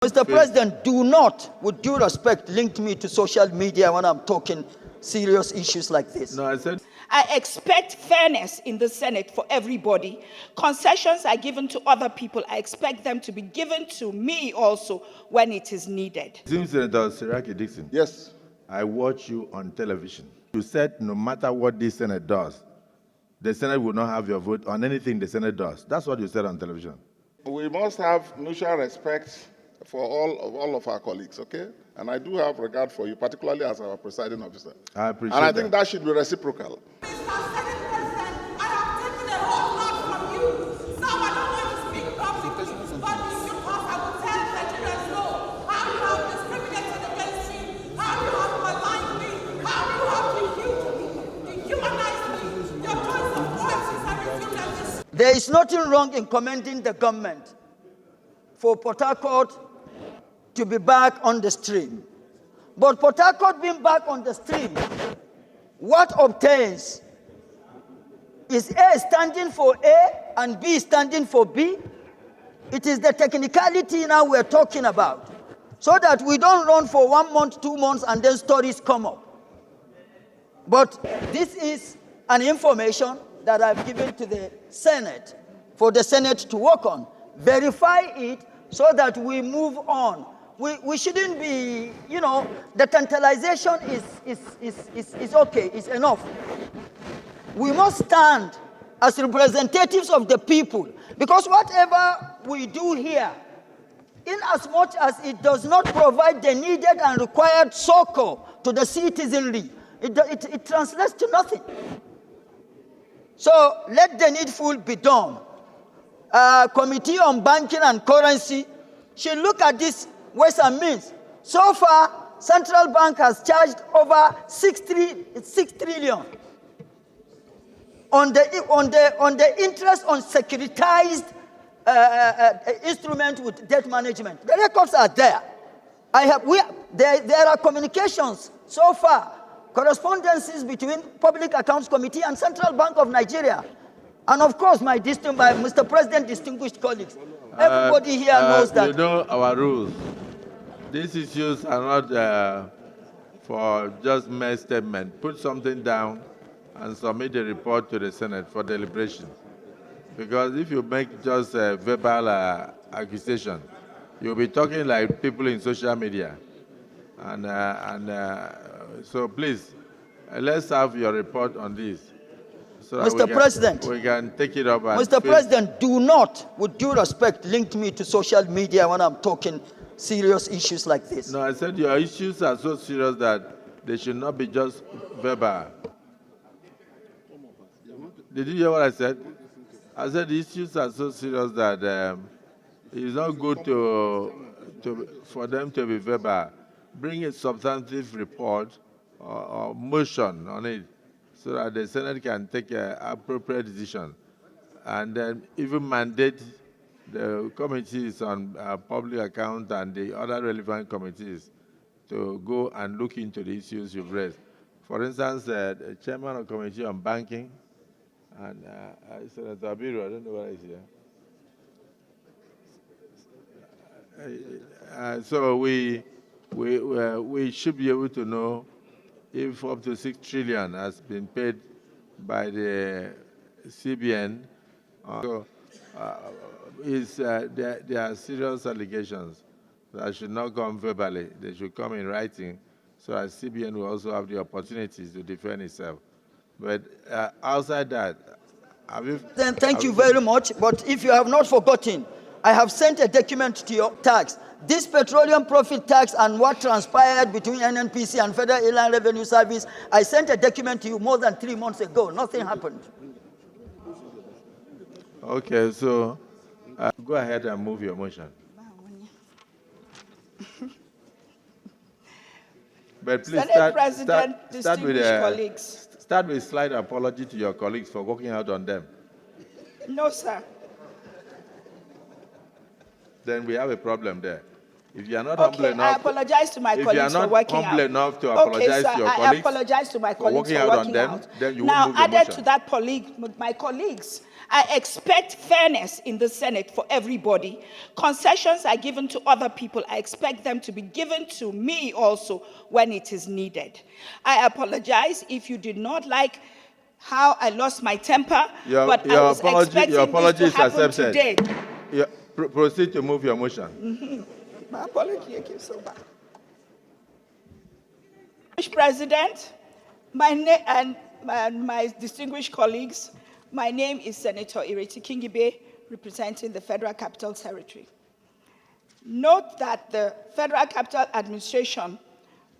Mr. President, do not, with due respect, link me to social media when I'm talking serious issues like this. No, I said, I expect fairness in the Senate for everybody. Concessions are given to other people. I expect them to be given to me also when it is needed. Senator Siraki Dixon. Yes. I watch you on television. You said no matter what this Senate does, the Senate will not have your vote on anything the Senate does. That's what you said on television. We must have mutual respect for all of our colleagues, okay? And I do have regard for you, particularly as our presiding officer. I appreciate And I think that should be reciprocal. There is nothing wrong in commending the government for Port Harcourt to be back on the stream. But Port Harcourt being back on the stream, what obtains is A standing for A and B standing for B. It is the technicality now we're talking about, so that we don't run for 1 month, 2 months, and then stories come up. But this is an information that I've given to the Senate for the Senate to work on. Verify it so that we move on. We shouldn't be, the tantalization is okay, it's enough. We must stand as representatives of the people, because whatever we do here, in as much as it does not provide the needed and required succor to the citizenry, it translates to nothing. So let the needful be done. Committee on Banking and Currency should look at this ways and means. So far, Central Bank has charged over 6 trillion on the interest on securitized instrument with debt management. The records are there. There are communications so far, correspondences between Public Accounts Committee and Central Bank of Nigeria. And of course, my Mr. President, distinguished colleagues, everybody here knows that. You know our rules. These issues are not for just mere statement. Put something down and submit a report to the Senate for deliberation. Because if you make just a verbal accusation, you'll be talking like people in social media. So please, let's have your report on this. So Mr. President, we can take it up. Mr. President, do not, with due respect, link me to social media when I'm talking serious issues like this. No, I said your issues are so serious that they should not be just verbal. Did you hear what I said? I said the issues are so serious that it's not good for them to be verbal. Bring a substantive report or motion on it, so that the Senate can take an appropriate decision, and then even mandate the committees on public account and the other relevant committees to go and look into the issues you've raised. For instance, the chairman of the Committee on Banking, and Senator Akpabio, I don't know where he's here. So we should be able to know if up to 6 trillion has been paid by the CBN. There are serious allegations that should not come verbally. They should come in writing, so that CBN will also have the opportunities to defend itself. But outside that, Thank you very much. But if you have not forgotten, I have sent a document to your tax. This petroleum profit tax and what transpired between NNPC and Federal Inland Revenue Service, I sent a document to you more than 3 months ago. Nothing happened. Okay, so go ahead and move your motion. But please Senate President, distinguished colleagues. Start with slight apology to your colleagues for working out on them. No, sir. Then we have a problem there. If you are not humble Okay, enough, I apologize to my if you are colleagues for not working humble out. enough to Okay, apologize sir, to your I colleagues apologize to my for colleagues working for out on working them, out. then you Now, won't move your added motion. to that, my colleagues, I expect fairness in the Senate for everybody. Concessions are given to other people. I expect them to be given to me also when it is needed. I apologize if you did not like how I lost my temper, but I was expecting your this apology to is happen accepted. today. Proceed to move your motion. My apology again, so bad. Mr. President, my distinguished colleagues, my name is Senator Ireti Kingibe, representing the Federal Capital Territory. Note that the Federal Capital Administration,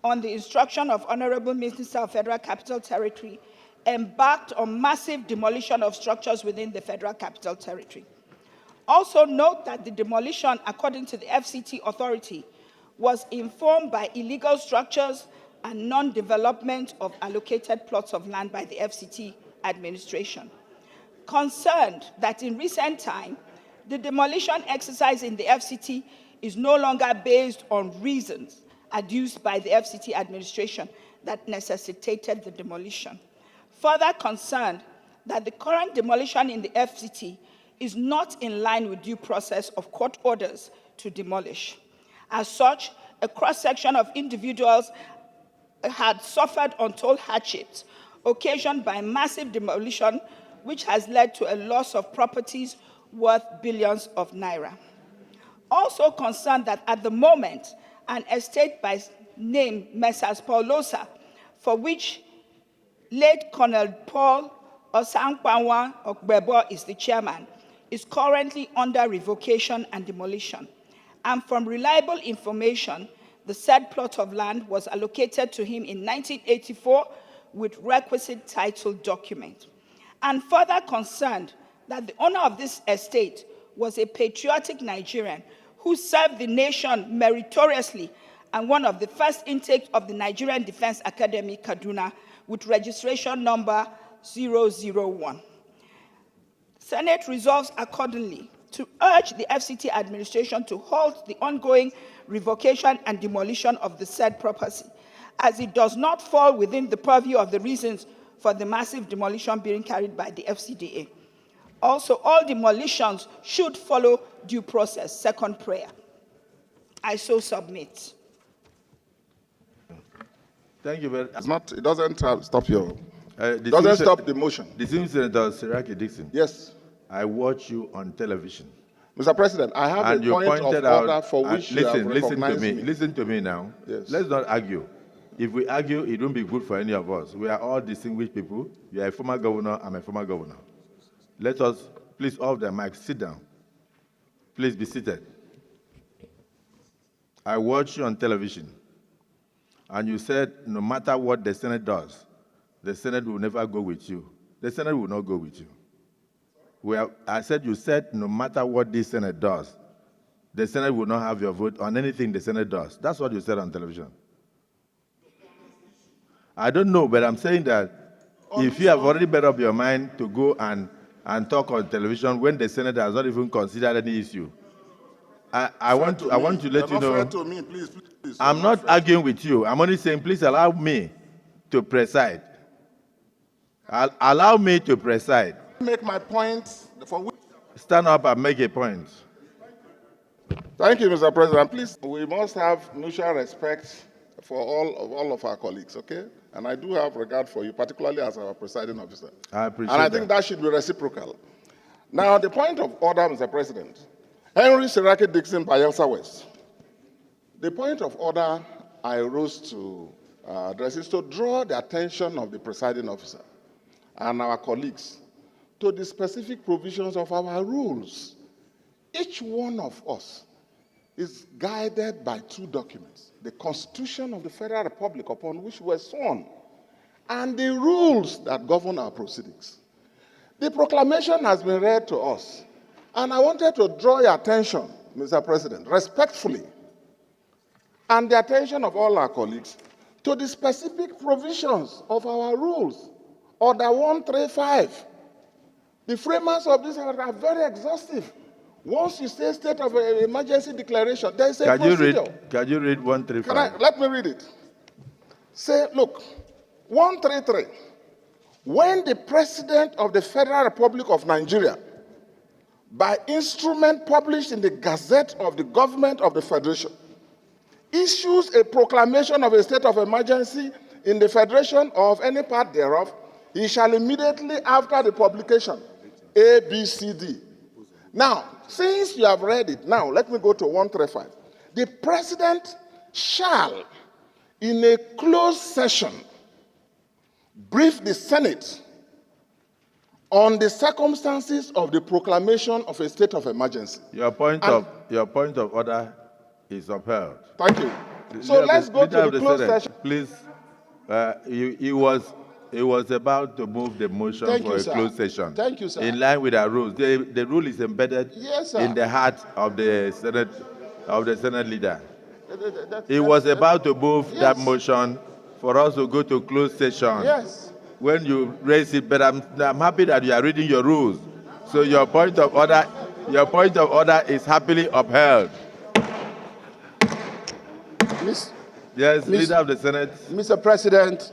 on the instruction of Honorable Minister of Federal Capital Territory, embarked on massive demolition of structures within the Federal Capital Territory. Also note that the demolition, according to the FCT authority, was informed by illegal structures and non-development of allocated plots of land by the FCT administration. Concerned that in recent time, the demolition exercise in the FCT is no longer based on reasons adduced by the FCT administration that necessitated the demolition. Further concerned that the current demolition in the FCT is not in line with due process of court orders to demolish. As such, a cross-section of individuals had suffered untold hardships occasioned by massive demolition, which has led to a loss of properties worth billions of naira. Also concerned that at the moment, an estate by name Messrs. Paulosa, for which late Colonel Paul Osankwanwa Okbebo is the chairman, is currently under revocation and demolition. And from reliable information, the said plot of land was allocated to him in 1984 with requisite title document. And further concerned that the owner of this estate was a patriotic Nigerian who served the nation meritoriously and one of the first intakes of the Nigerian Defense Academy, Kaduna, with registration number 001. Senate resolves accordingly to urge the FCT administration to halt the ongoing revocation and demolition of the said property, as it does not fall within the purview of the reasons for the massive demolition being carried by the FCDA. Also, all demolitions should follow due process. Second prayer. I so submit. Thank you very much. It doesn't stop your. Doesn't stop the motion. Distinguished Senator Siraki Dixon. Yes. I watch you on television. Mr. President, I have And a point of order for which you have listen to recognized me. me. Listen to me now. Yes. Let's not argue. If we argue, it won't be good for any of us. We are all distinguished people. You are a former governor, I'm a former governor. Let us, please, off the mic, sit down. Please be seated. I watch you on television, and you said no matter what the Senate does, the Senate will never go with you. The Senate will not go with you. You said no matter what this Senate does, the Senate will not have your vote on anything the Senate does. That's what you said on television. I don't know, but I'm saying that if you have already made up your mind to go and talk on television when the Senate has not even considered any issue, I want to let you know. To me, please. I'm not arguing with you. I'm only saying, please allow me to preside. Allow me to preside. Make my point for which. Stand up and make a point. Thank you, Mr. President. Please, we must have mutual respect for all of our colleagues, okay? And I do have regard for you, particularly as our presiding officer. I appreciate And I think that should be reciprocal. Now, the point of order, Mr. President. Henry Siraki Dixon, Bayelsa West. The point of order I rose to address is to draw the attention of the presiding officer and our colleagues to the specific provisions of our rules. Each one of us is guided by two documents: the Constitution of the Federal Republic, upon which we were sworn, and the rules that govern our proceedings. The proclamation has been read to us, and I wanted to draw your attention, Mr. President, respectfully, and the attention of all our colleagues, to the specific provisions of our rules. Order 135. The framers of this are very exhaustive. Once you say state of emergency declaration, there is a procedure. Can you read 135? Let me read it. Say, look, 133. When the President of the Federal Republic of Nigeria, by instrument published in the Gazette of the Government of the Federation, issues a proclamation of a state of emergency in the Federation or of any part thereof, he shall immediately after the publication, A, B, C, D. Now, since you have read it, now let me go to 135. The President shall, in a closed session, brief the Senate on the circumstances of the proclamation of a state of emergency. Your point of order is upheld. Thank you. So let's go to the closed session. Please, he was about to move the motion for a closed session. Thank you, sir. In line with our rules. The rule is embedded in the heart of the Senate leader. He was about to move that motion for us to go to closed session. Yes. When you raise it, but I'm happy that you are reading your rules. So your point of order is happily upheld. Yes, Leader of the Senate. Mr. President,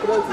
Close